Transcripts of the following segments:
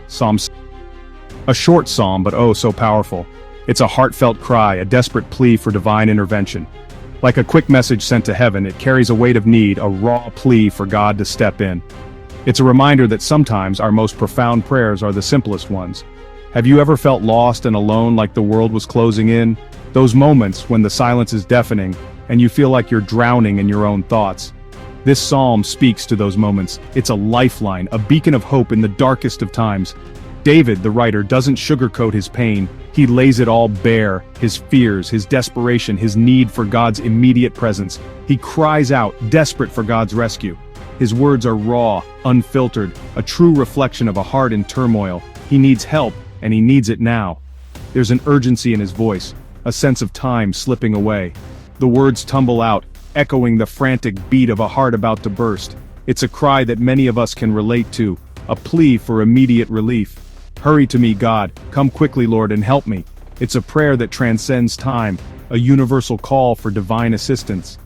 Psalm. A short psalm, but oh so powerful. It's a heartfelt cry, a desperate plea for divine intervention. Like a quick message sent to heaven, it carries a weight of need, a raw plea for God to step in. It's a reminder that sometimes our most profound prayers are the simplest ones. Have you ever felt lost and alone, like the world was closing in? Those moments when the silence is deafening, and you feel like you're drowning in your own thoughts. This psalm speaks to those moments. It's a lifeline, a beacon of hope in the darkest of times. David, the writer, doesn't sugarcoat his pain. He lays it all bare, his fears, his desperation, his need for God's immediate presence. He cries out, desperate for God's rescue. His words are raw, unfiltered, a true reflection of a heart in turmoil. He needs help, and he needs it now. There's an urgency in his voice, a sense of time slipping away. The words tumble out, echoing the frantic beat of a heart about to burst. It's a cry that many of us can relate to, a plea for immediate relief. Hurry to me, God, come quickly, Lord, and help me. It's a prayer that transcends time, a universal call for divine assistance.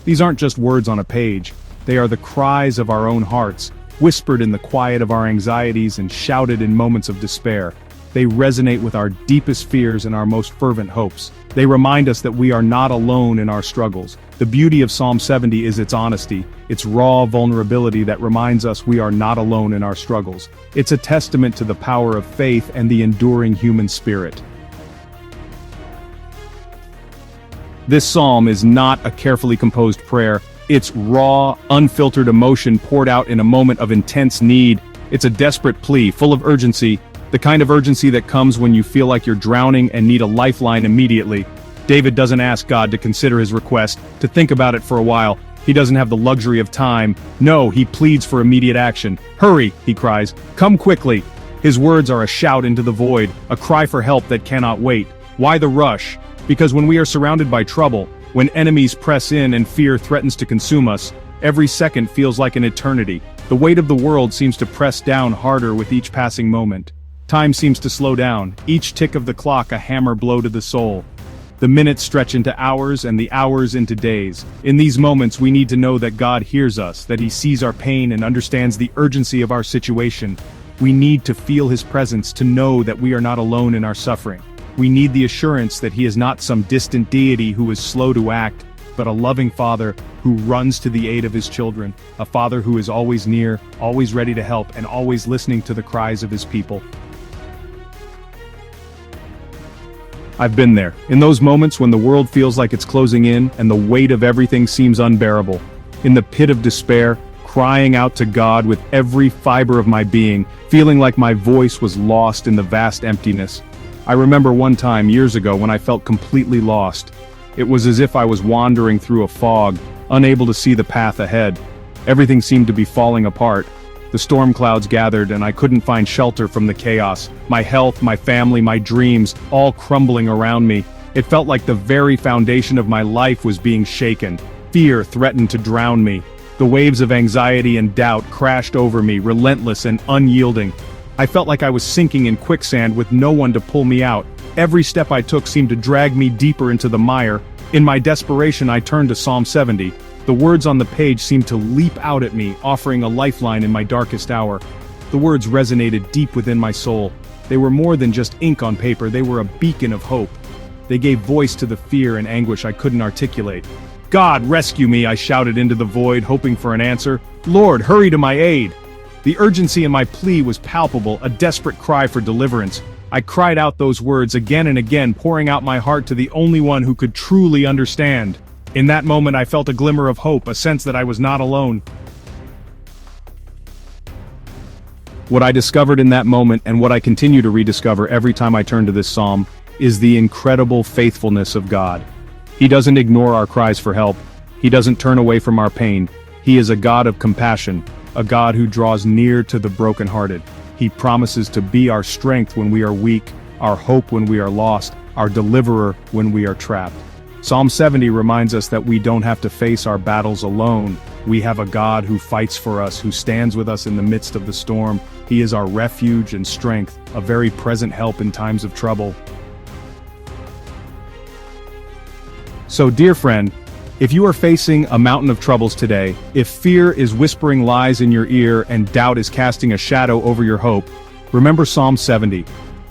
These aren't just words on a page, they are the cries of our own hearts, whispered in the quiet of our anxieties and shouted in moments of despair. They resonate with our deepest fears and our most fervent hopes. They remind us that we are not alone in our struggles. The beauty of Psalm 70 is its honesty, its raw vulnerability that reminds us we are not alone in our struggles. It's a testament to the power of faith and the enduring human spirit. This psalm is not a carefully composed prayer. It's raw, unfiltered emotion poured out in a moment of intense need. It's a desperate plea, full of urgency, the kind of urgency that comes when you feel like you're drowning and need a lifeline immediately. David doesn't ask God to consider his request, to think about it for a while. He doesn't have the luxury of time. No, he pleads for immediate action. Hurry, he cries. Come quickly. His words are a shout into the void, a cry for help that cannot wait. Why the rush? Because when we are surrounded by trouble, when enemies press in and fear threatens to consume us, every second feels like an eternity. The weight of the world seems to press down harder with each passing moment. Time seems to slow down, each tick of the clock a hammer blow to the soul. The minutes stretch into hours and the hours into days. In these moments we need to know that God hears us, that He sees our pain and understands the urgency of our situation. We need to feel His presence to know that we are not alone in our suffering. We need the assurance that He is not some distant deity who is slow to act, but a loving Father who runs to the aid of His children, a Father who is always near, always ready to help, and always listening to the cries of His people. I've been there, in those moments when the world feels like it's closing in and the weight of everything seems unbearable. In the pit of despair, crying out to God with every fiber of my being, feeling like my voice was lost in the vast emptiness. I remember one time years ago when I felt completely lost. It was as if I was wandering through a fog, unable to see the path ahead. Everything seemed to be falling apart. The storm clouds gathered and I couldn't find shelter from the chaos. My health, my family, my dreams, all crumbling around me. It felt like the very foundation of my life was being shaken. Fear threatened to drown me. The waves of anxiety and doubt crashed over me, relentless and unyielding. I felt like I was sinking in quicksand with no one to pull me out. Every step I took seemed to drag me deeper into the mire. In my desperation, I turned to Psalm 70. The words on the page seemed to leap out at me, offering a lifeline in my darkest hour. The words resonated deep within my soul. They were more than just ink on paper, they were a beacon of hope. They gave voice to the fear and anguish I couldn't articulate. God, rescue me, I shouted into the void, hoping for an answer. Lord, hurry to my aid. The urgency in my plea was palpable, a desperate cry for deliverance. I cried out those words again and again, pouring out my heart to the only one who could truly understand. In that moment I felt a glimmer of hope, a sense that I was not alone. What I discovered in that moment, and what I continue to rediscover every time I turn to this psalm, is the incredible faithfulness of God. He doesn't ignore our cries for help. He doesn't turn away from our pain. He is a God of compassion, a God who draws near to the brokenhearted. He promises to be our strength when we are weak, our hope when we are lost, our deliverer when we are trapped. Psalm 70 reminds us that we don't have to face our battles alone. We have a God who fights for us, who stands with us in the midst of the storm. He is our refuge and strength, a very present help in times of trouble. So, dear friend, if you are facing a mountain of troubles today, if fear is whispering lies in your ear and doubt is casting a shadow over your hope, Remember Psalm 70.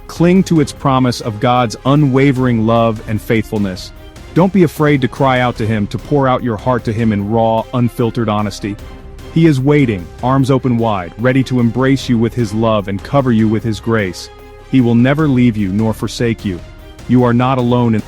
Cling to its promise of God's unwavering love and faithfulness. Don't be afraid to cry out to Him, to pour out your heart to Him in raw, unfiltered honesty. He is waiting, arms open wide, ready to embrace you with His love and cover you with His grace. He will never leave you nor forsake you. You are not alone in